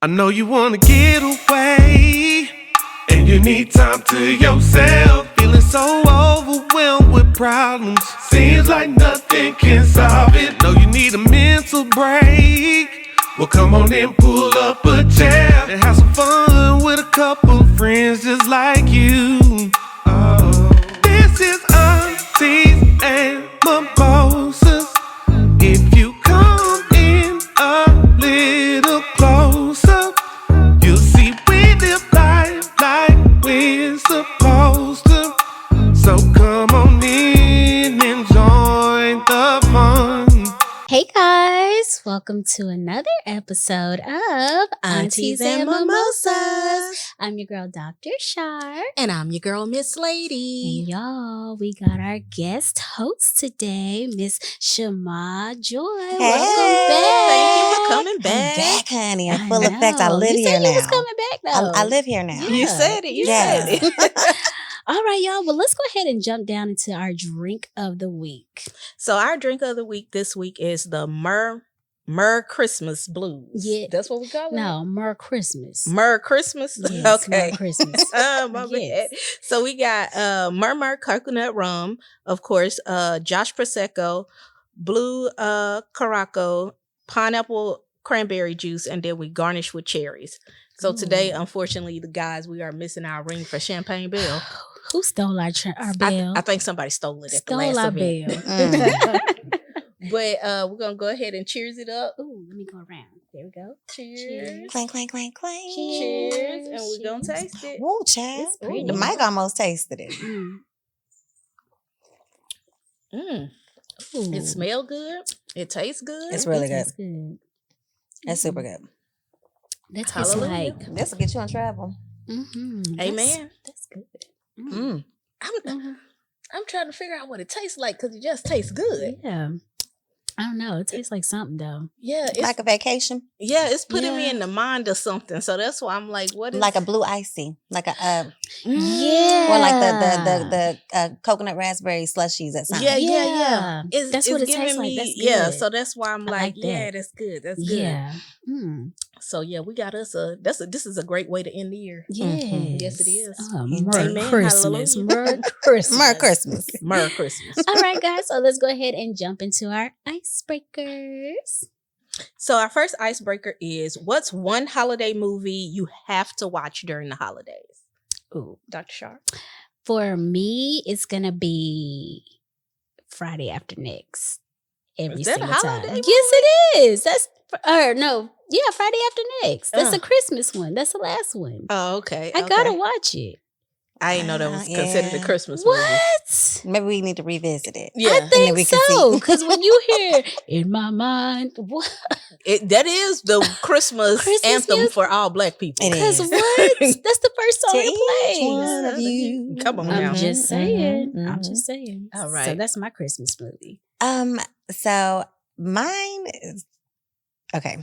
I know you wanna get away, and you need time to yourself. Feeling so overwhelmed with problems, seems like nothing can solve it. Know you need a mental break. Well, come on and pull up a chair and have some fun with a couple friends just like you. Oh, this is Aunties and mimosas. If you come in a little closer, you'll see we live life like we're supposed to. So come on in and join the fun. Hey guys, welcome to another episode of Aunties and Mimosas. I'm your girl, Dr. Shar. And I'm your girl, Miss Lady. And y'all, we got our guest host today, Miss Shammah Joy. Welcome back. Thank you for coming back. I'm back, honey. In full effect. I live you here said now. You was coming back though. I live here now. Yeah. You said it. You Yes. said it. All right, y'all. Well, let's go ahead and jump down into our drink of the week. So our drink of the week this week is the Mur Christmas Blues. Yeah. That's what we call it? No, Mur Christmas. Mur Christmas? Yes, Okay. Mur Christmas. My Yes. bad. So we got Mur Mur Coconut Rum, of course, Josh Prosecco, Blue Caraco, Pineapple Cranberry Juice, and then we garnish with cherries. So today, unfortunately, the guys, we are missing our ring for Champagne Bell. Who stole our bell? I think somebody stole it at Stole the last our event. bell. But we're going to go ahead and cheers it up. Ooh, let me go around. There we go. Cheers. Clank, clank, clank, clank. Cheers. And we're going to Cheers. taste it. Woo, child. It's pretty. The mic almost tasted it. Mm. Mm. Ooh. It smells good. It tastes good. It's really good. That's good. That's super good. That's Hallelujah. like. This will get you in trouble. Mm-hmm. Amen. That's good. Mm. I'm trying to figure out what it tastes like because it just tastes good. Yeah. I don't know. It tastes like something though. Yeah, it's Like a vacation. it's putting me Yeah. in the mind of something. So that's why I'm like, what is Like a blue icy. Like a Yeah. or like the coconut raspberry slushies at something. Yeah. That's what it tastes like. That's good. So that's why I'm I like, like yeah, that. that's good. That's good. Yeah. Mm. So yeah, we got us this is a great way to end the year. Yes. Yes, it is. Oh, Amen. Mur Christmas. Hallelujah. Mur Christmas. Mer Christmas. Merry Christmas. All right, guys. So let's go ahead and jump into our icebreakers. So our first icebreaker is, what's one holiday movie you have to watch during the holidays? Ooh, Dr. Sharp. For me, it's gonna be Friday After Next. Every Is that a single time. holiday Yes, it is. Friday After Next. That's Uh. a Christmas one. That's the last one. Oh, okay. I gotta watch it. I didn't know that was Yeah. considered a Christmas movie. What? Maybe we need to revisit it. Yeah. I then think we can so. see. Because when you hear "In My Mind," what? That is the Christmas, Christmas anthem music? for all Black people. It Because is. what? That's the first song To it each plays. one of you. Come on I'm now. just saying. Mhm, I'm mhm. just saying. All So right. that's my Christmas movie. So mine is okay.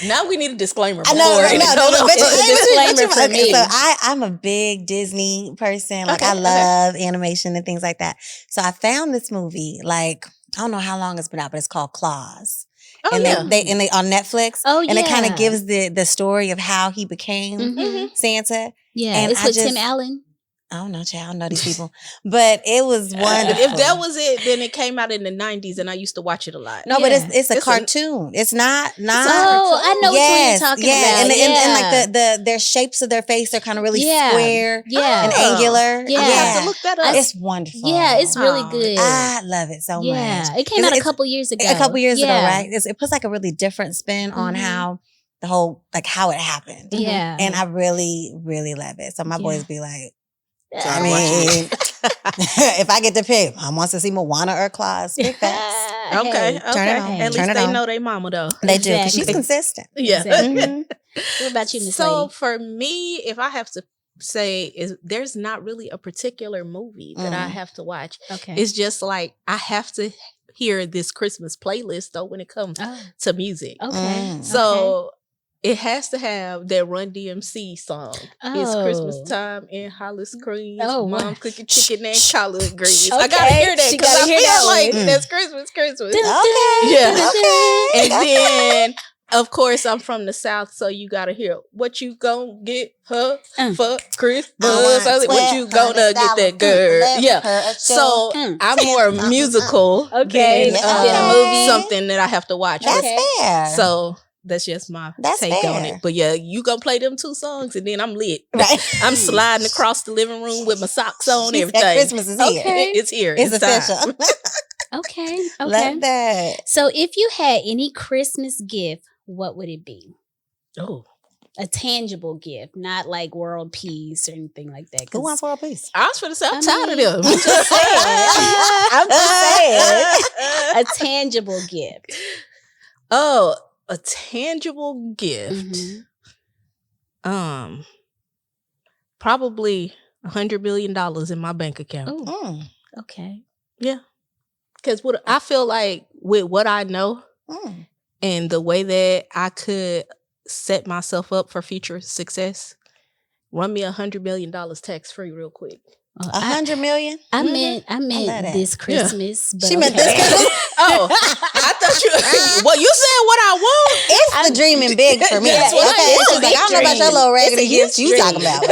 Now we need a disclaimer. I know, before it. no, It's a disclaimer for me. So I'm a big Disney person. Like Okay, I okay. love animation and things like that. So I found this movie, like, I don't know how long it's been out, but it's called Claus. Oh, and yeah. they on Netflix. Oh, And it kind yeah. of gives the story of how he became Mhm. Santa. Yeah, And it's I with just- Tim Allen. I don't know, child. I don't know these people. But it was wonderful. If that was it, then it came out in the 90s and I used to watch it a lot. No, but Yeah. it's a It's a- cartoon. It's not Oh, I know which one you're talking about. And, yeah. and like the their shapes of their face are kind of really Yeah. square Yeah. and Oh. angular. Yeah. I have to look that up. It's wonderful. Yeah, it's really Oh. good. I love it so yeah, much. it came out a It's- couple years ago. A couple years ago, Yeah. right? It puts like a really different spin on Mhm. how the whole, like how it happened. Yeah. And I really, really love it. So my Yeah. boys be like, So I I'm mean, if I get to pick, I want to see Moana or Claus. Pick that. Okay, Hey, turn it okay. on. At Turn least it they on. know they mama though. They do, because she's Exactly. consistent. Yeah. Exactly. Mhm. What about you, Miss So Lady? for me, if I have to say, there's not really a particular movie that I Mm. have to watch. Okay. It's just like I have to hear this Christmas playlist though when it comes oh, to music. okay. Mm. So it has to have that Run DMC song. It's Christmas Oh. time in Hollis Creams. Oh, Mom wow. cooking chicken and collard greens. Okay, I gotta hear that she because gotta I hear feel that like one. that's Christmas. Okay. Yeah. Okay. And then Of course, I'm from the South, so you gotta hear what you gonna get her for Christmas. What you gonna get that girl? Yeah. So I'm more musical Okay, than than a movie. something that I have to watch. That's fair. So that's just my take on it. But yeah, you gonna play them 2 songs and then I'm lit. Right. I'm sliding across the living room with my socks on, She everything. said Christmas is here. Okay. It's here. It's time. official. Okay. Love that. So if you had any Christmas gift, what would it be? Oh. A tangible gift, not like world peace or anything like that. Who wants world peace? I was finna say, I'm tired of them. I'm just saying. A tangible gift. Oh, a tangible gift. Mm-hmm. Probably $100 million in my bank account. Oh, okay. Yeah. Because what I feel like with what I know and the way that I could set myself up for future success, run me $100 million tax free real quick. $100 million? I meant this Christmas. But she meant this Christmas. Oh, I thought you. Well, you said what I want. It's the dreaming big for me. That's Okay, what it is. she's like, I don't know about your little raggedy gifts you talking about, but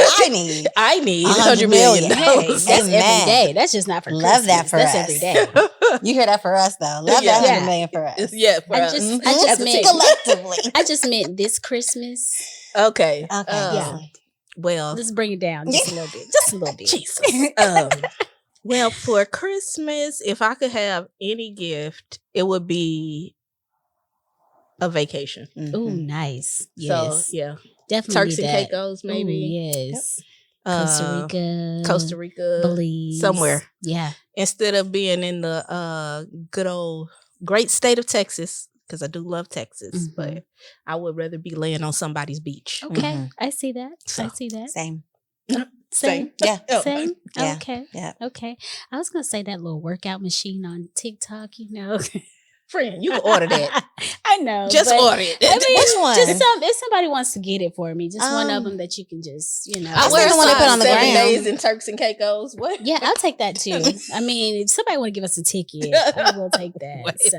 I need $100 million. Hey, that's every day. That's just not for Christmas. Love that for that's us. every day. You hear that for us though. Love that $100 million for us. Yeah, for us. I just meant collectively. I just meant this Christmas. Okay. Yeah. Well, Let's bring it down just a little bit. Just a little bit. Jesus. Well, for Christmas, if I could have any gift, it would be a vacation. Oh, nice. Yes. So, yeah. Definitely Turks and Caicos, maybe. Ooh, yes. Yep. Costa Rica. Belize. Somewhere. Yeah. Instead of being in the good old great state of Texas, because I do love Texas, but I would rather be laying on somebody's beach. Okay. I see that. So, I see that. Same. Yeah. Oh. Same. Yeah. Okay. Yeah. Okay. I was gonna say that little workout machine on TikTok, you know. Friend, you can order that. I know. Just order it. I mean, Which one? Just if somebody wants to get it for me, just one of them that you can just, you know. I wear the one they put on the 7 ground. days in Turks and Caicos. What? Yeah, I'll take that too. I mean, if somebody want to give us a ticket, I will take that. Wait. So,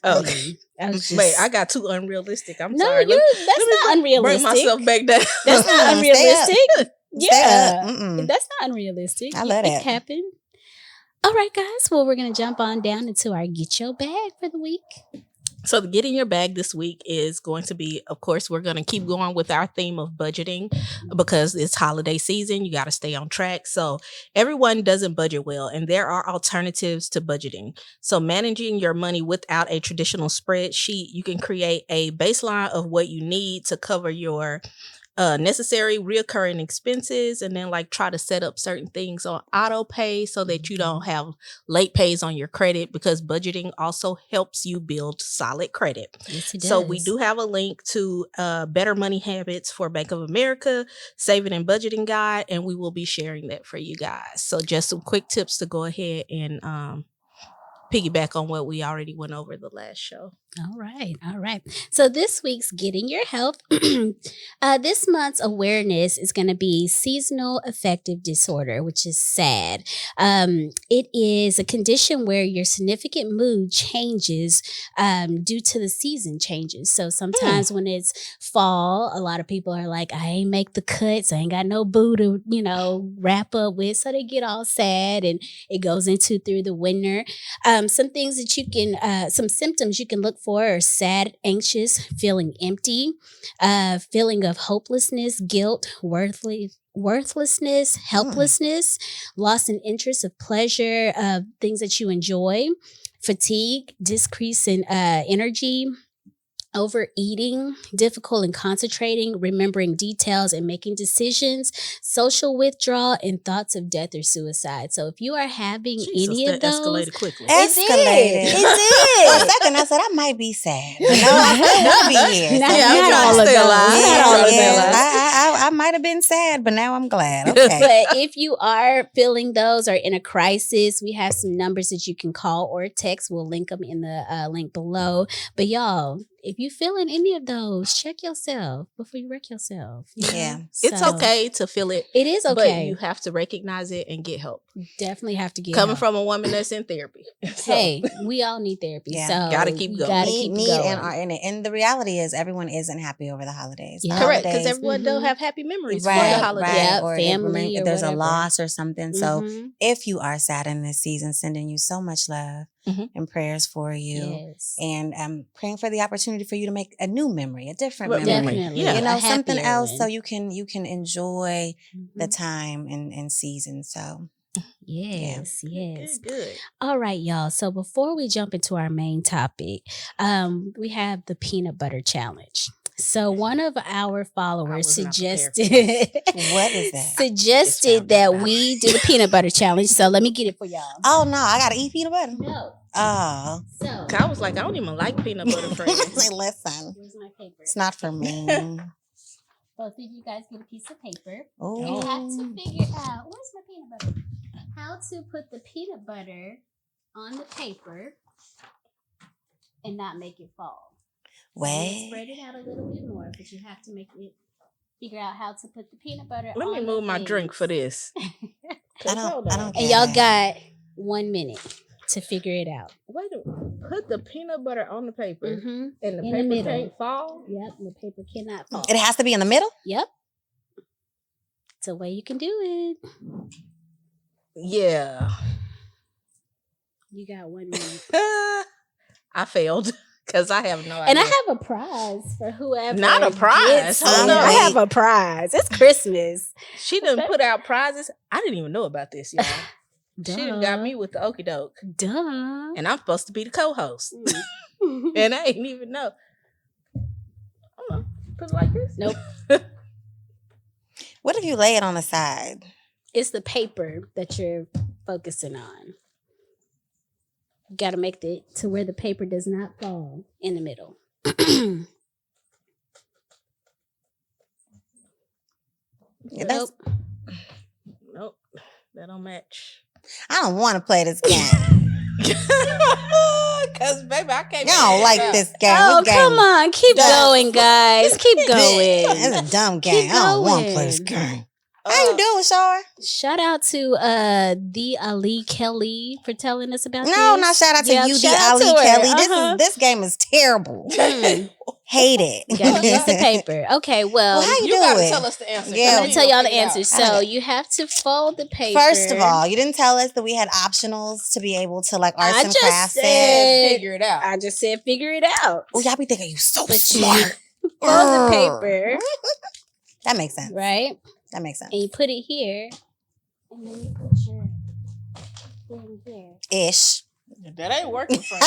Okay. I was just, Wait, I got too unrealistic. I'm no, sorry. that's not unrealistic. Bring myself back down. That's not unrealistic. Yeah, Mm-mm. that's not unrealistic. I love It that. happened. All right, guys. Well, we're gonna jump on down into our get your bag for the week. So the get in your bag this week is going to be, of course, we're going to keep going with our theme of budgeting because it's holiday season. You got to stay on track. So everyone doesn't budget well, and there are alternatives to budgeting. So managing your money without a traditional spreadsheet, you can create a baseline of what you need to cover your necessary reoccurring expenses, and then like try to set up certain things on auto pay so that you don't have late pays on your credit, because budgeting also helps you build solid credit. Yes, it does. So we do have a link to Better Money Habits for Bank of America Saving and Budgeting Guide, and we will be sharing that for you guys. So just some quick tips to go ahead and piggyback on what we already went over the last show. All right. So this week's Getting Your Health, this month's awareness is going to be seasonal affective disorder, which is SAD. It is a condition where your significant mood changes due to the season changes. So sometimes when it's fall, a lot of people are like, I ain't make the cuts, I ain't got no boo to, wrap up with. So they get all sad, and it goes into through the winter. Some things that you can, some symptoms you can look for are sad, anxious, feeling empty, feeling of hopelessness, guilt, worthlessness, helplessness, loss in interest of pleasure, things that you enjoy, fatigue, decrease in energy, overeating, difficult in concentrating, remembering details and making decisions, social withdrawal, and thoughts of death or suicide. So if you are having any of those, escalated quickly. Escalated. It did. For a second, I said I might be sad. But no, I still want to be here. Not, Yeah, I'm not trying to all of stay those. alive. Not all of those. I might have been sad, but now I'm glad. Okay. But if you are feeling those or in a crisis, we have some numbers that you can call or text. We'll link them in the link below. But y'all, if you feeling any of those, check yourself before you wreck yourself. You know? Yeah. It's So, okay to feel it. It is But okay. you have to recognize it and get help. Definitely have to get Coming help. from a woman that's in therapy. So, Hey, we all need therapy. Yeah. So Gotta keep you going. Gotta keep going. And the reality is everyone isn't happy over the holidays. The Yeah. correct, because holidays- everyone don't have happy memories for Right, the holidays. right. Yep, Or family if or there's a whatever. loss or something. So Mhm. if you are sad in this season, sending you so much love Mhm. and prayers for you. Yes. And praying for the opportunity for you to make a new memory, a different Right, memory. Definitely. Yeah. You know, A something happier else so one. you can enjoy the Mhm. time and season. So Yes, yes. Good. All right, y'all. So before we jump into our main topic, we have the peanut butter challenge. So one of our followers was not prepared for suggested What is that? suggested found that out. we do the peanut butter challenge. So let me get it for y'all. Oh no, I gotta eat peanut butter. No. Oh. So I was like, I don't even like peanut butter friends. Like, listen, here's my paper. it's not for me. Both of you guys get a piece of paper. Oh. You have to figure out where's my peanut butter? How to put the peanut butter on the paper and not make it fall. So I'm gonna Wait. spread it out a little bit more, but you have to figure out how to put the peanut butter Let on me the move my things. drink for this. I don't And get y'all it. got 1 minute to figure it out. Wait a minute. Put the peanut butter on the paper Mm-hmm. and the In the paper middle. can't fall. Yep, the paper cannot fall. It has to be in the middle. Yep. It's a way you can do it. Yeah. You got 1 minute. I failed because I have no idea. And I have a prize for whoever. Not a prize. gets Oh, it. no. I have a prize. It's Christmas. She done put out prizes. I didn't even know about this, y'all. Duh. She done got me with the okie doke. Duh. And I'm supposed to be the co-host. Mm. And I ain't even know. Hold on. Put it like this? Nope. What if you lay it on the side? It's the paper that you're focusing on. You got to make it to where the paper does not fall in the middle. Yeah, that's, Nope. That don't match. I don't want to play this game. Because, baby, I can't. Y'all don't like this game. Oh, This game- come on. Keep going, guys. Keep going. It's a dumb game. Keep I don't want to play going. this game. How you doing, Shar? Shout out to the Ali Kelly for telling us about this. No, not shout out to Yep, you, shout the out Ali to her. Kelly. This game is terrible. Mm. Hate it. You gotta use the paper. Okay, well, Well, how you You gotta do it? tell us the answer. Yeah. I'm gonna tell y'all the answer. answer. So you have to fold the paper. First of all, you didn't tell us that we had optionals to be able to like arts I and just crafts said- it. Figure it out. I just said figure it out. Oh, y'all be thinking you so But you smart. fold the paper, That makes sense. right? That makes sense. And you put it here, and then you put your thing here. Ish. That ain't working for me.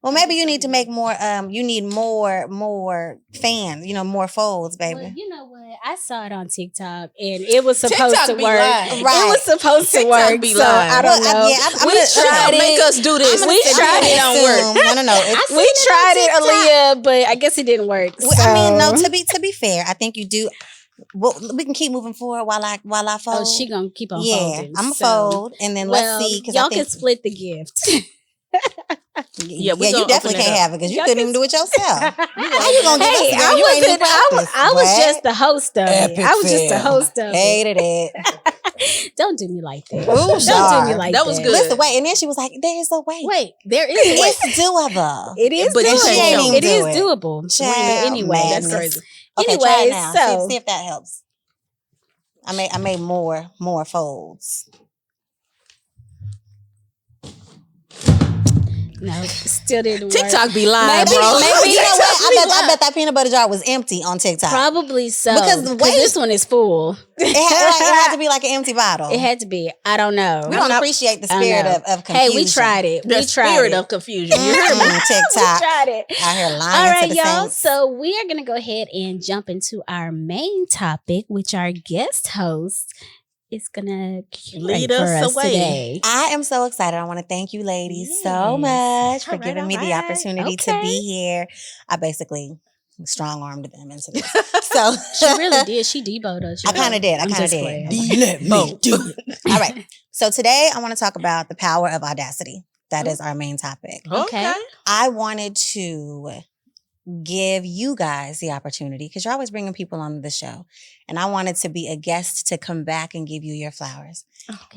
Well, maybe you need to make more. You need more fans. You know, more folds, baby. Well, you know what? I saw it on TikTok, and it was supposed TikTok to be work. lying. Right. It was supposed to TikTok work. be So lying. I don't Well, know. yeah, I'm we gonna- tried Don't make it. us do this. We tried it. It don't work. No, no. It's, We tried it, Aaliyah, but I guess it didn't work. I mean, no. so- To be fair, I think you do. Well, we can keep moving forward while I fold. Oh, she gonna keep on yeah, folding. I'm so- fold, and then Well, let's see because y'all I think can split the gift. Yeah, we you gonna definitely open it can't up. have it because you Y'all couldn't can even do it yourself. How you gonna give us the game? You ain't even practiced. I was What? just the host of it. I was just the host of it. Hated it. Don't do me like that. Ooh, Don't Shar. do me like That was good. Listen, wait, and then she was like, "There's a way. Wait, there is a way. It's doable." It is But doable. she ain't even It do is it. doable. Child, But anyway, madness. That's crazy. Okay, try it Anyways, now. so- See if that helps. I made more folds. no, still didn't work. TikTok be lying, Maybe- bro. maybe- You know what? TikTok be I bet that peanut butter jar was empty on TikTok. Probably so. Because the way- this one is full. It had to be like an empty bottle. It had to be. I don't know. We don't appreciate the I don't spirit know. of Hey, confusion. we tried it. The We tried spirit it. of confusion. You heard me? Mm, We TikTok tried it. out here lying All to right, the y'all. saints. So we are gonna go ahead and jump into our main topic, which our guest host is gonna Lead curate for us us away. today. I am so excited. I want to thank you, ladies, so Yes. much for All right, giving me all the right. opportunity to Okay. be here. I basically strong armed them into this. So She really did. She deboed us. I kind of did. I I'm kind of just did. playing. Let me do it. All right. So today I want to talk about the power of audacity. that is our main topic. Okay. I wanted to give you guys the opportunity, because you're always bringing people on the show, and I wanted to be a guest to come back and give you your flowers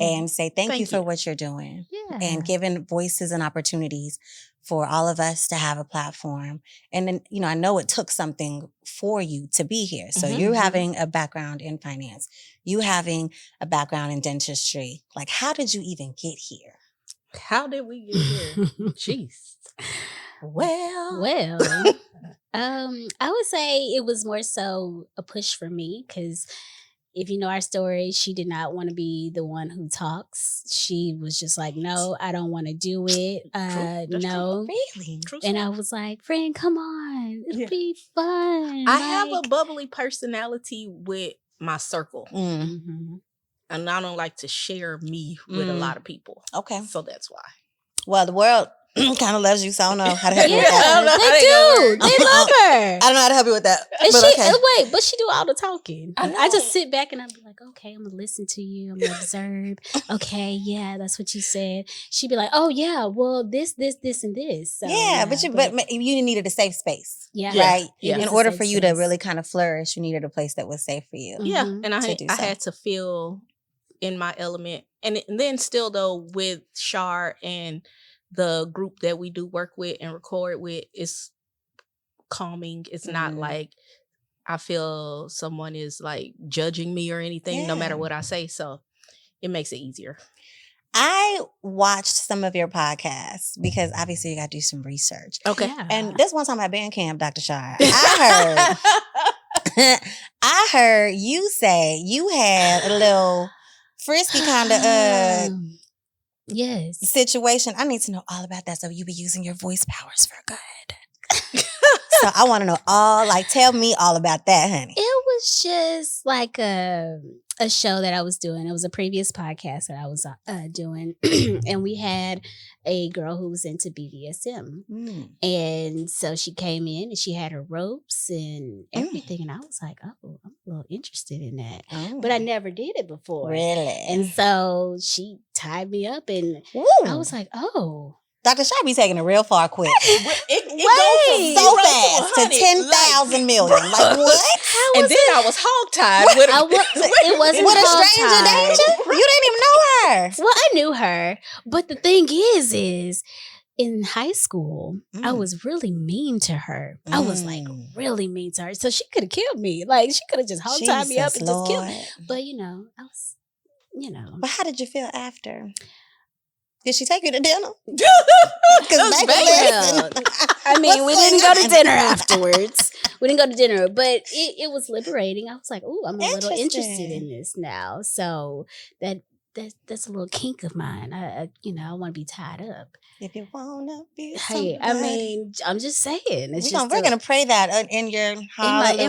and say thank you for what you're doing and giving voices and opportunities for all of us to have a platform. And then, I know it took something for you to be here. So you having a background in finance, you having a background in dentistry, like, how did you even get here? How did we get here? Jeez. Well, I would say it was more so a push for me, because if you know our story, she did not want to be the one who talks. She was just like, no, I don't want to do it. No. Really? True And story. I was like, friend, come on. It'll be fun. I have a bubbly personality with my circle. Mhm. And I don't like to share me with a lot of people. Okay. So that's why. Well, the world kind of loves you, so I don't know how to help you with Yeah, that. they do. They love her. I don't know how to help you with that. And But she okay. but she do all the talking. I I just know. sit back and I'll be like, okay, I'm gonna listen to you. I'm gonna observe. Okay, yeah, that's what you said. She'd be like, oh yeah, well this, and this. So, Yeah, but you needed a safe space. yeah, Right? Yeah. In order for you to really kind of flourish, you needed a place that was safe for you. Yeah. Mhm. And to do I so. had to feel in my element. And then still though, with Shar and the group that we do work with and record with, it's calming. It's not like I feel someone is like judging me or anything, no matter Yeah. what I say. So it makes it easier. I watched some of your podcasts because obviously you got to do some research. Okay. Yeah. And this one time at band camp, Dr. Shar, I heard you say you had a little frisky kind of yes. situation. I need to know all about that. So you be using your voice powers for good. So I want to know tell me all about that, honey. It was just like a show that I was doing. It was a previous podcast that I was doing. And we had a girl who was into BDSM. And so she came in and she had her ropes and everything. And I was like, oh, I'm a little interested in that. But I never did it before. Really? And so she tied me up and I was like, oh. Dr. Shar be taking it real far quick. It goes So fast to 10,000 million. Like what? And then I was hogtied with it wasn't With a hog stranger tie. danger? You didn't even know her. Well, I knew her, but the thing is in high school, I was really mean to her. I was like really mean to her. So she could have killed me. Like she could have just hog tied me up and just killed me. But I was, But how did you feel after? Did she take you to dinner? I mean, we didn't go to dinner afterwards. We didn't go to dinner, but it was liberating. I was like, oh, I'm a little interested in this now. So that's a little kink of mine. I want to be tied up. If you wanna be Hey, I mean, I'm just saying. It's we're gonna pray that in your in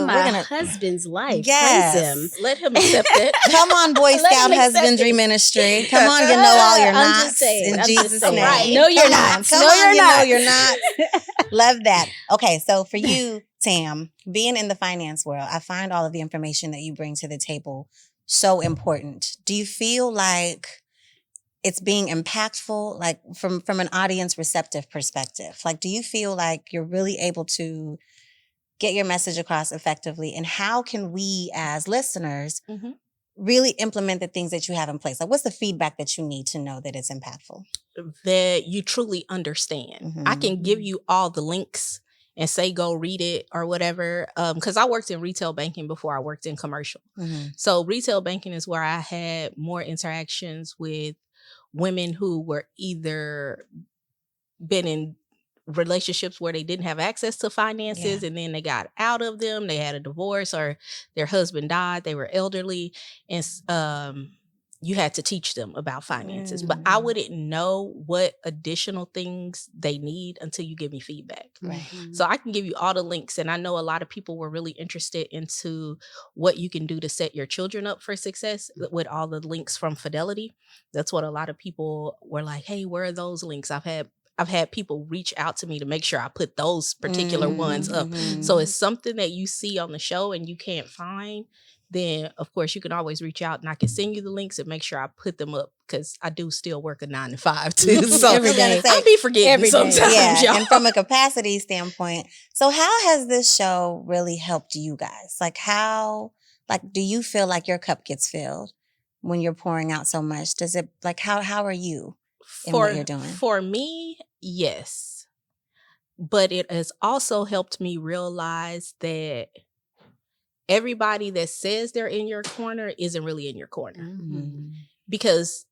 my husband's life. Yes. Praise him. Let him accept it. Come on, Boy Scout Husbandry Ministry. Come on, you know all your I'm knots just saying. in I'm Jesus' just saying. name. Right. No, you're Come not. on. Come No, on, you're you not. know you're not. Love that. Okay, so for you, Tam, being in the finance world, I find all of the information that you bring to the table so important. Do you feel like it's being impactful, like from an audience receptive perspective? Like, do you feel like you're really able to get your message across effectively? And how can we as listeners really implement the things that you have in place? Like, what's the feedback that you need to know that it's impactful? That you truly understand. I can give you all the links and say go read it or whatever. Because I worked in retail banking before I worked in commercial. So retail banking is where I had more interactions with women who were either been in relationships where they didn't have access to finances and then they got out of them. They had a divorce or their husband died. They were elderly. And you had to teach them about finances. But I wouldn't know what additional things they need until you give me feedback. Right. So I can give you all the links. And I know a lot of people were really interested into what you can do to set your children up for success with all the links from Fidelity. That's what a lot of people were like, hey, where are those links? I've had people reach out to me to make sure I put those particular ones up. So it's something that you see on the show and you can't find. then of course you can always reach out and I can send you the links and make sure I put them up because I do still work a 9 to 5 too. So Every day. I'll be forgetting Every day. sometimes. Yeah, Y'all. and from a capacity standpoint, so how has this show really helped you guys? Do you feel like your cup gets filled when you're pouring out so much? Does it how are you in what you're doing? For me, yes. But it has also helped me realize that everybody that says they're in your corner isn't really in your corner. Mhm. Because,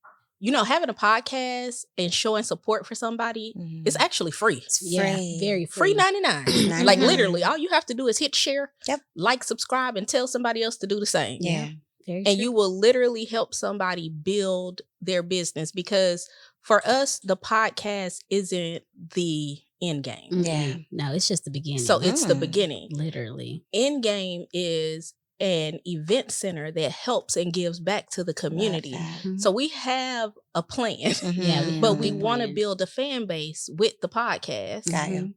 having a podcast and showing support for somebody is actually free. It's free. Yeah, very Free free. 99. Like literally, all you have to do is hit share, Yep. like, subscribe, and tell somebody else to do the same. Yeah. Very And true. you will literally help somebody build their business because for us, the podcast isn't the end game. Mhm. Yeah. No, it's just the beginning. So it's the Mm. beginning. Literally. End game is an event center that helps and gives back to the community. Love Mhm. So we have a plan, that. Yeah, Mhm. but we big want to plan. build a fan base with the podcast. Got you.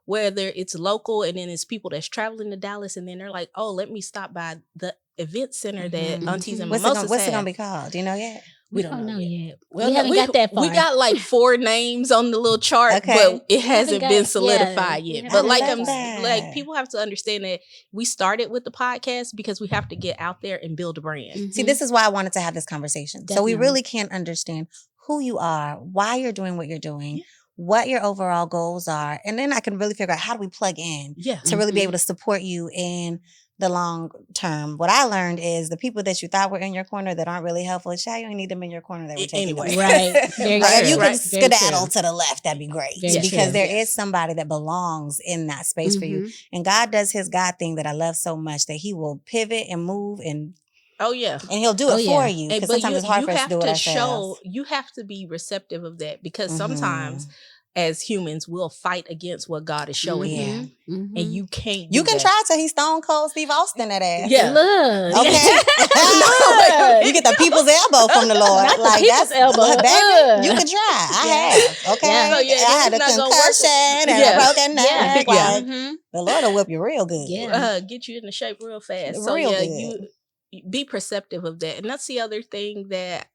Whether it's local and then it's people that's traveling to Dallas and then they're like, oh, let me stop by the event center that Mhm. Aunties and What's Mimosas it gonna have. be called? Do you know yet? We don't know yet. We haven't got that far. We got like 4 names on the little chart, Okay. but it hasn't got- been yeah, solidified we yet. haven't But got like that I'm far. like people have to understand that we started with the podcast because we have to get out there and build a brand. Mhm. See, this is why I wanted to have this conversation. So we Definitely. really can't understand who you are, why you're doing what you're doing, Yeah. what your overall goals are, and then I can really figure out how do we plug in Yeah. to really be Mhm. able to support you in the long term. What I learned is the people that you thought were in your corner that aren't really helpful, child, you don't need them in your corner. They were taking Anyway. them. Right. Very Right. If true. you Right. could Very skedaddle true. to the left, that'd be great. Very Because true. there Yes. is somebody that belongs in that space for you. Mhm. And God does his God thing that I love so much that he will pivot and move and Oh yeah. he'll do it Oh, for yeah. you. And- Because but sometimes it's hard for us to do it have ourselves. you have to be receptive of that because Mhm. sometimes as humans we'll fight against what God is showing you. Yeah. Mhm. And you can't You do can that. try till he's Stone Cold Steve Austin that ass. Yeah. Look. Okay. Look. You get the people's elbow from the Lord. Not the like people's that's elbow. Look, baby, Ugh. you can try. I Yeah. have. Okay. Yeah. So, yeah, I had a it's not gonna work. concussion and Yeah. a broken neck. Yeah. Yeah. Like, Mhm. the Lord will whip you real good. Yeah. Get you into shape real fast. So Real yeah, good. you be perceptive of that. And that's the other thing that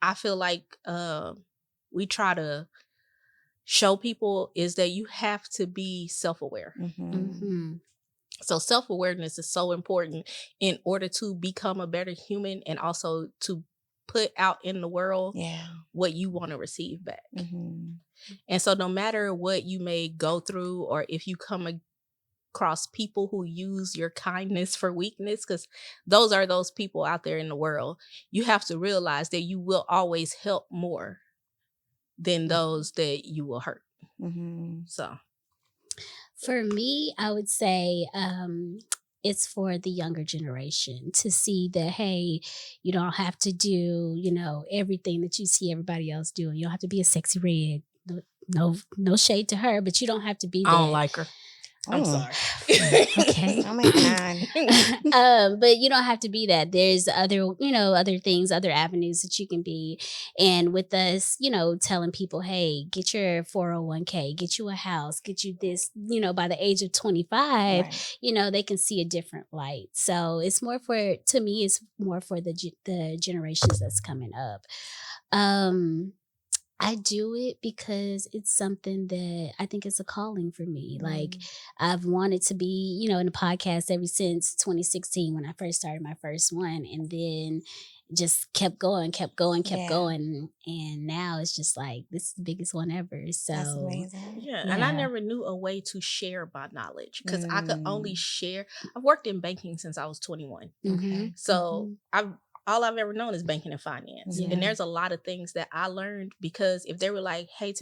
I feel like we try to show people is that you have to be self-aware. Mhm. Mhm. So self-awareness is so important in order to become a better human and also to put out in the world Yeah. what you want to receive back. Mhm. And so no matter what you may go through or if you come across people who use your kindness for weakness, because those are those people out there in the world, you have to realize that you will always help more than those that you will hurt. Mhm. So For me, I would say it's for the younger generation to see that, hey, you don't have to do, everything that you see everybody else doing. You don't have to be a sexy red. No shade to her, but you don't have to be that. I don't like her. I'm Mm. sorry. Okay. Oh my God. But you don't have to be that. There's other things, other avenues that you can be. And with us, telling people, hey, get your 401k, get you a house, get you this, by the age of 25, Right. they can see a different light. So it's more to me, it's more for the generations that's coming up. I do it because it's something that I think is a calling for me. Like I've wanted to be, in a podcast ever since 2016 when I first started my first one, and then just kept going. And now it's just like, this is the biggest one ever. So That's amazing. Yeah, and I Yeah. never knew a way to share my knowledge because I could only Mm. share. I've worked in banking since I was 21. Mhm. So all I've ever known is banking and finance. Yeah. And there's a lot of things that I learned because if they were like, hey,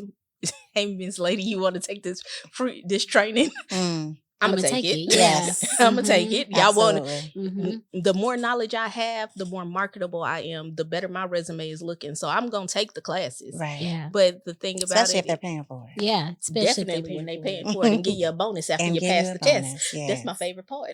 hey, Miss Lady, you want to take this training? Mm. I'm going to take it. Yes. I'm going to take it. Y'all want Absolutely. the more knowledge I have, the more marketable I am, the better my resume is looking. So I'm going to take the classes. Right. Yeah. But the thing about Especially it, if they're paying for it. Yeah. Especially if definitely when pay they for paying it. for it and give you a bonus after And you give pass you a the test. bonus, That's my yes. favorite part.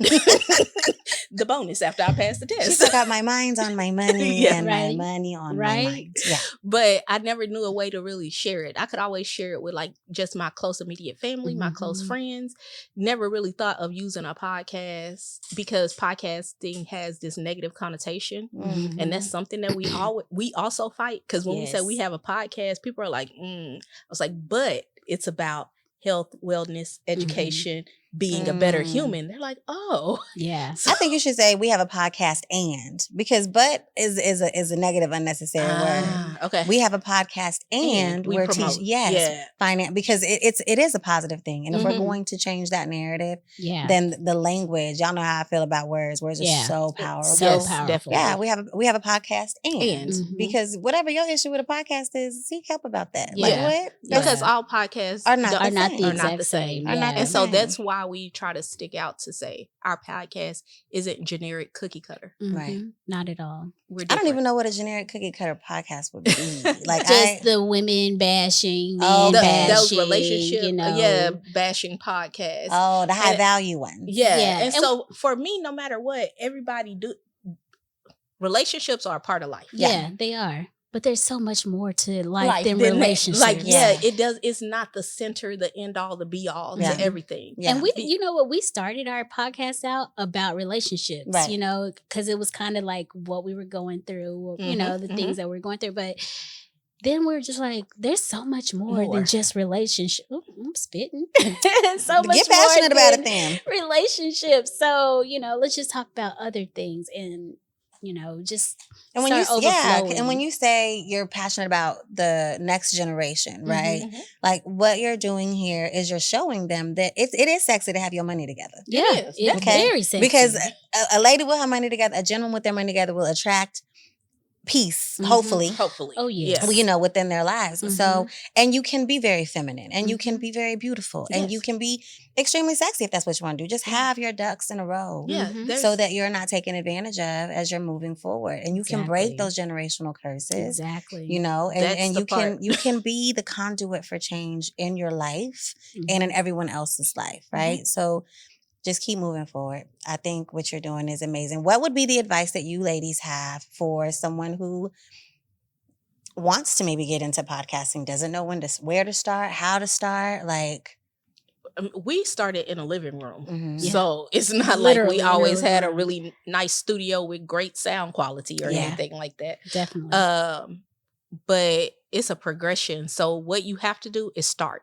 The bonus after I pass the She's test. like, got my mind's on my money Yeah. and Right. my money on Right. my mind. Yeah. But I never knew a way to really share it. I could always share it with like just my close immediate family, my close Mhm. friends. Never really thought of using a podcast because podcasting has this negative connotation. Mm. And that's something that we also fight. Because when we say we Yes. have a podcast, people are like, I was like, but it's about health, wellness, education, being a better human. They're like, oh. Yeah. So, I think you should say we have a podcast because but is a negative unnecessary word. okay. We have a podcast and we we're promote. teaching finance because it is a positive thing. And if we're going to change that narrative, Yeah. then the language, y'all know how I feel about words. Words are so powerful. So Yes, powerful. definitely. Yeah, we have a podcast and Mhm. because whatever your issue with a podcast is, seek help about that. Yeah. Like what? Yeah. Because all podcasts Are not don't- Are not same. the Are not exact the same. same. Are not Yeah. And so same. that's why we try to stick out to say our podcast isn't generic cookie cutter. Right. Mhm. Not at all. We're I different. don't even know what a generic cookie cutter podcast would be. Like Just the women bashing, men Oh, bashing, those relationship, you know. bashing podcasts. the high And- value ones. Yeah. Yeah. And And- so for me, no matter what, relationships are a part of life. Yeah, they are. But there's so much more to life than than that. relationships. Like, Yeah. it's not the center, the end all, the be all Yeah. to everything. Yeah. And you know what, we started our podcast out about relationships, Right. you know, because it was kind of like what we were going through, or, you know, the things that we're going through. But then we're just like, there's so much more than just relationship. Ooh, I'm spitting. So much Get passionate more about than it then. relationships. So, you know, let's just talk about other things and, you know, just And when start and overflowing. when you say you're passionate about the next generation, right? Mhm. Like what you're doing here is you're showing them that it is sexy to have your money together. yeah, is, it's okay? very sexy. Because a lady with her money together, a gentleman with their money together will attract peace, Mhm. hopefully. Hopefully. Oh, yes. You know, within their lives. Mhm. So, and you can be very feminine and you can Mhm. be very beautiful and you Yes. can be extremely sexy if that's what you want to do. Just Yeah. have your ducks in a row. Yeah. Mhm. there's- So that you're not taken advantage of as you're moving forward. And you can break Exactly. those generational curses. Exactly. You know, That's and the you part. you can be the conduit for change in your life Mhm. and in everyone else's life, right? So just keep moving forward. I think what you're doing is amazing. What would be the advice that you ladies have for someone who wants to maybe get into podcasting, doesn't know where to start, how to start, like we started in a living room. mhm. Yeah. So it's not Literally like we in a always living had a room. really nice studio with great sound quality or Yeah. anything like that. Definitely. But it's a progression. So what you have to do is start.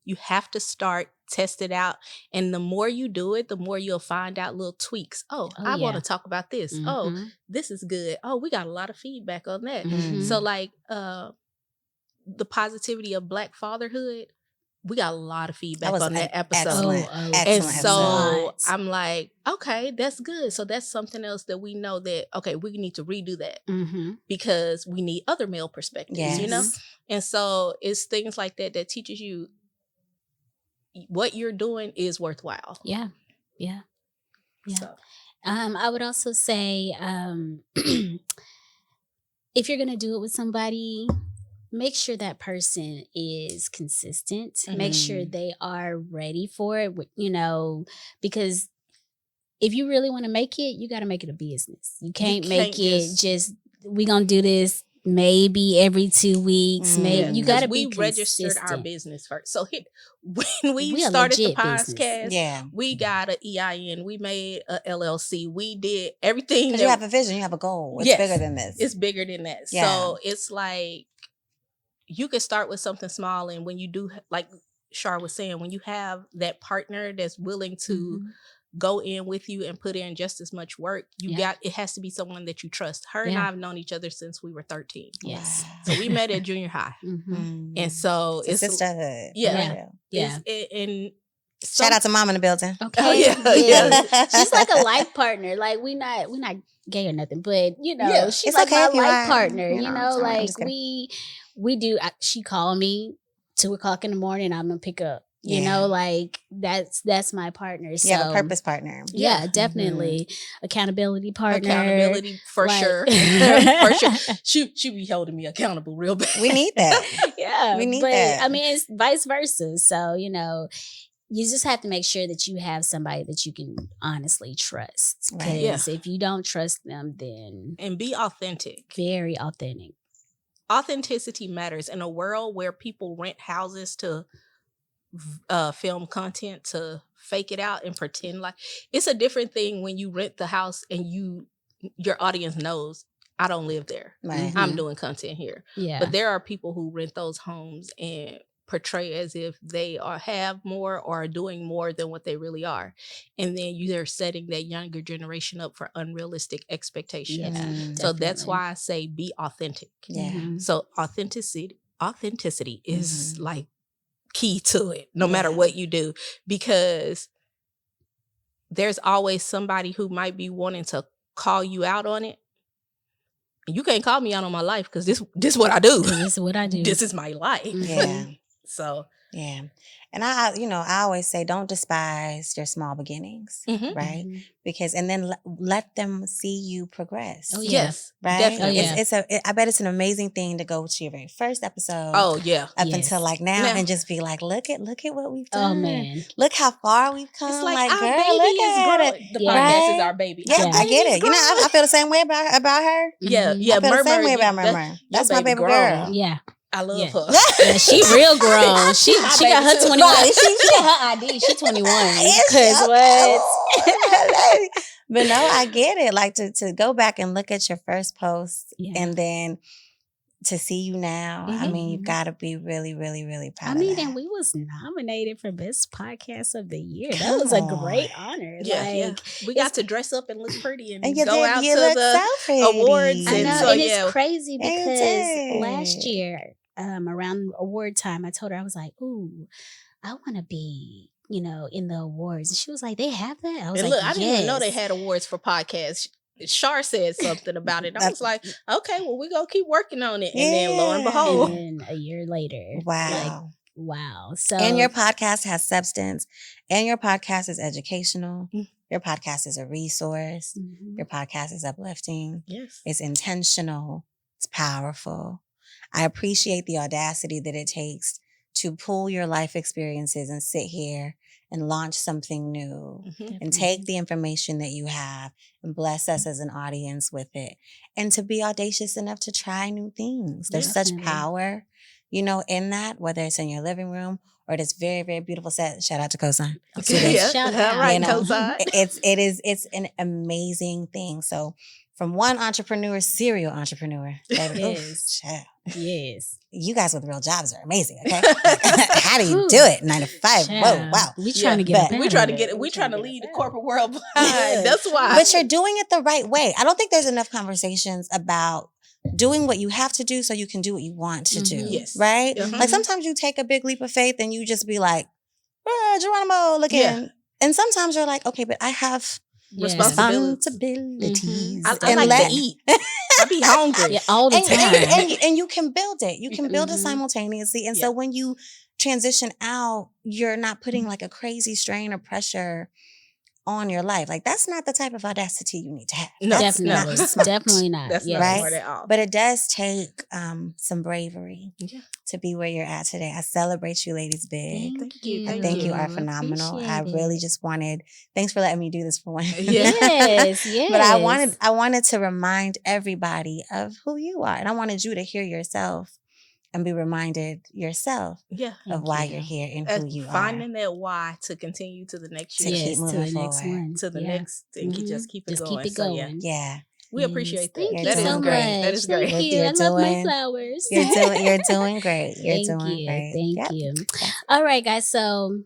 You have to start, test it out. And the more you do it, the more you'll find out little tweaks. Oh, Oh, I want yeah. to talk about this. Oh, Mhm. this is good. Oh, we got a lot of feedback on that. Mhm. So like the positivity of Black fatherhood, we got a lot of feedback was on that episode. excellent. Oh, And Excellent so episode. I'm like, okay, that's good. So that's something else that we know that, okay, we need to redo that Mhm. because we need other male perspectives, you know? Yes. And so it's things like that that teaches you what you're doing is worthwhile. Yeah. Yeah. Yeah. So, I would also say, if you're gonna do it with somebody, make sure that person is consistent. Make sure they are ready for it. You know, because if you really want to make it, you got to make it a business. You can't make can't it just we gonna do this maybe every 2 weeks. Maybe you got to be we registered our consistent. business first. So when we We a started the legit business. podcast, Yeah. we got an EIN, we made a LLC, we did everything. Because you have a vision, you have a goal. It's Yes. bigger than this. It's bigger than that. Yeah. So it's like you can start with something small, and when you do, like Shar was saying, when you have that partner that's willing to Mhm. go in with you and put in just as much work, it has to be someone that you trust. Her and Yeah. I have known each other since we were 13. Yes. Wow. So we met at junior high. Mhm. Mm. And so It's a sisterhood. Yeah. For Yeah. real. Yeah. and Shout out to mom in the building. Okay. Oh, yeah, yeah. She's like a life partner. Like we not gay or nothing, but you know, Yeah. she's It's like okay my if you life are. partner. You You know, know, it's all right. I'm like just kidding. we do. She called me 2:00 in the morning. I'm gonna pick up. You Yeah. know, like that's my partner. So You have a purpose partner. Yeah, Yeah. definitely accountability partner. accountability for Like- sure. For sure. She be holding me accountable real bad. We need that. Yeah, We need but that. I mean, it's vice versa. So you know, you just have to make sure that you have somebody that you can honestly trust. Right. Because if you don't trust them, then And be authentic. very authentic. Authenticity matters in a world where people rent houses to film content to fake it out and pretend like it's a different thing when you rent the house and your audience knows I don't live there. Right. I'm doing content here. Yeah. But there are people who rent those homes and portray as if they have more or are doing more than what they really are. And then they're setting that younger generation up for unrealistic expectations. Yeah. So that's definitely. why I say be authentic. Yeah. Mhm. So authenticity is like key to it, no matter Yeah. what you do, because there's always somebody who might be wanting to call you out on it. You can't call me out on my life because this is what I do. This is what I do. This is my life. Yeah. So Yeah. And I always say, don't despise your small beginnings, Mhm. right? Mhm. Because, and then let them see you progress. Oh, yeah. yes, Right? definitely. Oh, yeah. I bet it's an amazing thing to go to your very first episode. Oh yeah. Up Yes. until like now, Now- and just be like, look at what we've done. Oh man. Look how far we've come. It's like our girl, baby look is at growing. it. The Yeah. podcast is Right? our baby. Yeah, Our I get baby's it. You know, I growing. feel the same way about her. Yeah, Mhm. yeah. I feel the Mur same Mur, way about that- Mur. your That's my baby grown. girl. Yeah. I love Yeah. her. Yeah, she real grown. She My got her baby too. 21. Right, She got her ID. She 21. Is she? Cause what? But no, I get it. Like to go back and look at your first post Yeah. and then to see you now. I Mhm. mean, you've got to be really, really, really proud I mean, of that. and we was nominated for Best Podcast of the Year. That was a Come on. great honor. Yeah, like, yeah. We got to dress up and look pretty and you go did, out you to look the so pretty. awards I and know, so, and yeah. it's crazy Yeah, you because last did. year, around award time, I told her, I was like, ooh, I want to be, in the awards. And she was like, they have that? I was And like, look, I didn't even know they yes. had awards for podcasts. Shar said something about it. I was like, okay, well, we're going to keep working on it. And then lo and Yeah. behold. And then a year later, Wow. wow. So, And your podcast has substance, and your podcast is educational. Mm. Your podcast is a resource. Mhm. Your podcast is uplifting. Yes. It's intentional. It's powerful. I appreciate the audacity that it takes to pull your life experiences and sit here and launch something new Mhm. and take the information that you have and bless us as an audience with it, and to be audacious enough to try new things. There's such Definitely. power, in that, whether it's in your living room or this very, very beautiful set. Shout out to Cosign. Okay, Yeah. shout All out. right, You know, Cosign. It's an amazing thing. So from one entrepreneur, serial entrepreneur, baby, Yes. child, Yes. you guys with real jobs are amazing. Okay, how do you Ooh. do it? 9 to 5. Whoa, Child, wow. We trying to Yeah, get but- up out We of trying to there. get it. We trying to lead the up out. corporate world behind. Yes. That's why. But you're doing it the right way. I don't think there's enough conversations about doing what you have to do so you can do what you want to do. Mhm. Yes. Right? Mhm. Like sometimes you take a big leap of faith and you just be like, Geronimo looking. Yeah. And sometimes you're like, okay, but I have Yeah. responsibilities. I and like let- to eat. I be hungry. Yeah, all the and, time. and you can build it. You can build it Mhm. simultaneously. And so when you transition out, you're not putting like a crazy strain or pressure on your life. Like that's not the type of audacity you need to have. No, That's Definitely. not smart. Definitely not. That's yes. not Right? smart at all. But it does take some bravery Yeah. to be where you're at today. I celebrate you ladies big. Thank you. I Thank think you you. are phenomenal. I Appreciate really it. just wanted, thanks for letting me do this for one. Yeah. Yes, yes. But I wanted to remind everybody of who you are. And I wanted you to hear yourself and be reminded yourself Yeah. of Thank why you. you're here and And who you are. finding that why to continue to the next To year. keep Yes, to moving the next forward. one. To the Yeah. next and Mhm. just keep it Just going. keep it So, going. Yeah. we appreciate that. Thank you You're That is so doing much. great. That is great. Thank you. You're I love my doing- flowers. You're doing great. You're Thank doing you. great. Thank Yep. you. All right, guys. So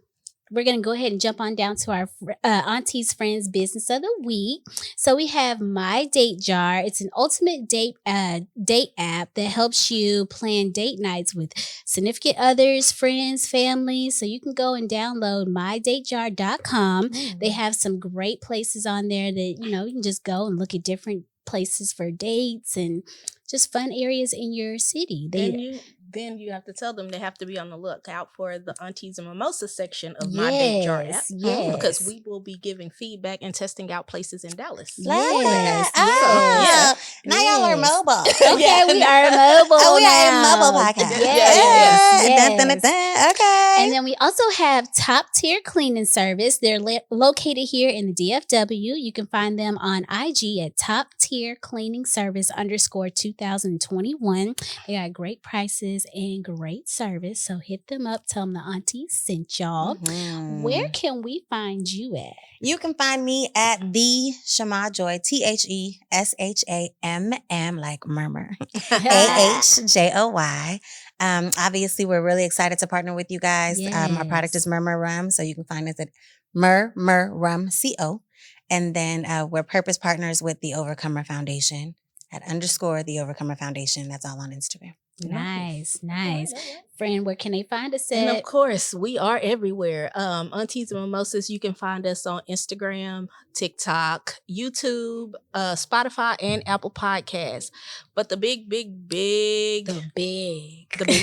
we're going to go ahead and jump on down to our Aunties Friends Business of the Week. So we have My Date Jar. It's an ultimate date app that helps you plan date nights with significant others, friends, family. So you can go and download mydatejar.com. They have some great places on there that, you can just go and look at different places for dates and just fun areas in your city. Then you have to tell them they have to be on the lookout for the Aunties and Mimosa section of My Date Jar app. Yes. Because we will be giving feedback and testing out places in Dallas. Love Yes, that. yes. Now y'all are Yes. mobile. Okay, we are mobile. Oh, we are a now. mobile podcast. Yes, Dun, dun, dun, yes. dun. Okay. And then we also have Top Tier Cleaning Service. They're located here in the DFW. You can find them on IG at Top Tier Cleaning Service _2021. They got great prices. prices and great service. So hit them up. Tell them the aunties sent y'all. Where can we find you at? You can find me at the Shammah Joy, THESHAMM, like murmur, AHJOY. Obviously, we're really excited to partner with you guys. Our product is Mur Mur Rum, so you can find us at Mur Mur Rum CO. And then we're purpose partners with the Overcomer Foundation at _ the Overcomer Foundation. That's all on Instagram. Nice. Friend, where can they find us at? And of course, we are everywhere. Aunties and Mimosas, you can find us on Instagram, TikTok, YouTube, Spotify, and Apple Podcasts. But the big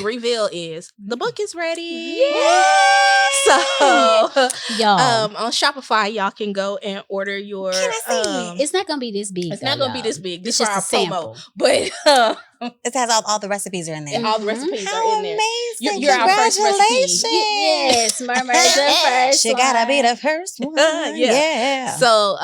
reveal is the book is ready. Yeah. So, y'all, on Shopify, y'all can go and order your. Can I see it? it's not gonna be this big. It's not gonna be this big. This It's is just our a promo. sample. But It has all the recipes are in there. and all the recipes How are in there. amazing. You're our first recipe. Congratulations. Yes, Murmur's the first. She gotta be the first one. Yeah. So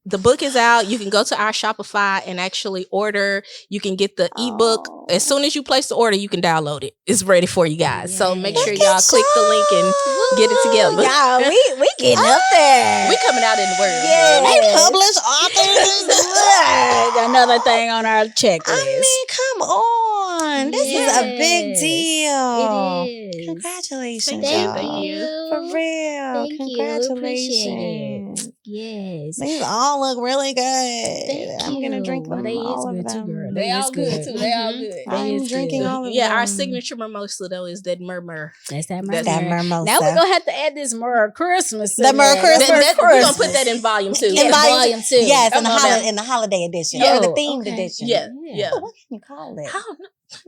the book is out. You can go to our Shopify and actually order. You can get the ebook. As soon as you place the order, you can download it. It's ready for you guys. So make sure Look y'all at click the link and get it together. Y'all, we getting up there. We coming out in the world. Yeah. They publish authors. Another thing on our checklist. I mean, come on. This is a big Yes. deal. It is. Congratulations, Thank you, y'all. thank you. For real. Thank you. Appreciate Congratulations. it. Yes. These all look really good. Thank I'm gonna you. drink Well, them they is all good of too, them. girl. They all good too. They all Mhm. good. They I'm is drinking good. all of Yeah, them. our signature mimosa though is that murmur. That's that That's That murmur. mimosa. Now we're gonna have to add this Mur Christmas. The in Mur there. Christmas. That's We're gonna Christmas. put that in volume 2. Yeah, volume 2. Yes, Come on now. in the holiday edition. Yeah. Or the themed Okay. edition. Yeah. Oh, what can you call it? I don't know.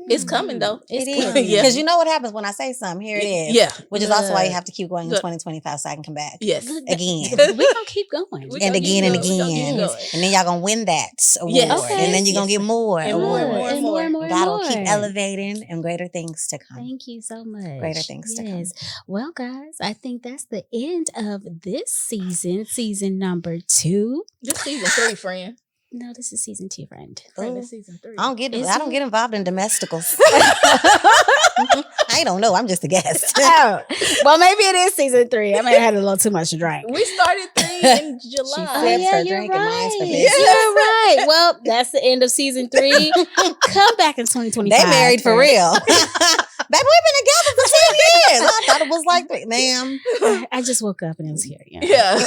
It's coming though. It It's is. coming. Yeah. Because you know what happens when I say something. Here it is. Yeah. Which is also why you Good. have to keep going in Good. 2025 so I can come back. Yes. Again. We're gonna keep going. We And gonna again keep and going. We gonna keep again. going. And then y'all gonna win that award. Yes. Okay. And then you're gonna Yes. get more And more and awards. more and more. and more. God will and keep more. elevating and greater things to come. Thank you so much. Greater things to come. Well, guys, I think that's the end of this season number 2. This season 3, friend. No, this is season 2, friend. Friend, Ooh. this season 3. I don't get Is I don't it? get involved in domesticals. I don't know. I'm just a guest. Oh, well, maybe it is season 3. I may have had a little too much to drink. We started 3 in July. Flips her drink and mine's for You're business. right. Well, that's the end of season 3. Come back in 2025. They married for real. Baby, we've been together for 10 years. I thought it was like, ma'am. I just woke up and it was here. You know? Yeah.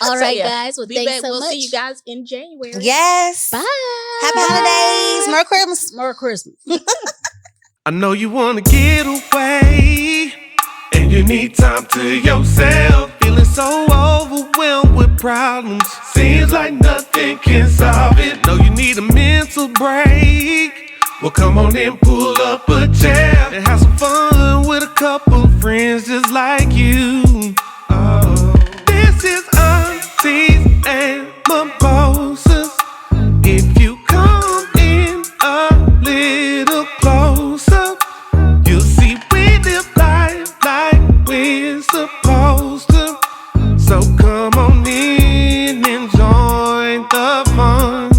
All So, right, yeah. guys. Well, Be thanks back. so We'll much. see you guys in January. Yes. Bye. Happy holidays. Merry Christmas. Merry Christmas. I know you wanna get away, and you need time to yourself. Feeling so overwhelmed with problems, seems like nothing can solve it. Know you need a mental break. Well, come on and pull up a chair and have some fun with a couple friends just like you. Oh, this is Aunties and Mimosas. If you come in a little closer, you'll see we live life like we're supposed to. So come on in and join the fun.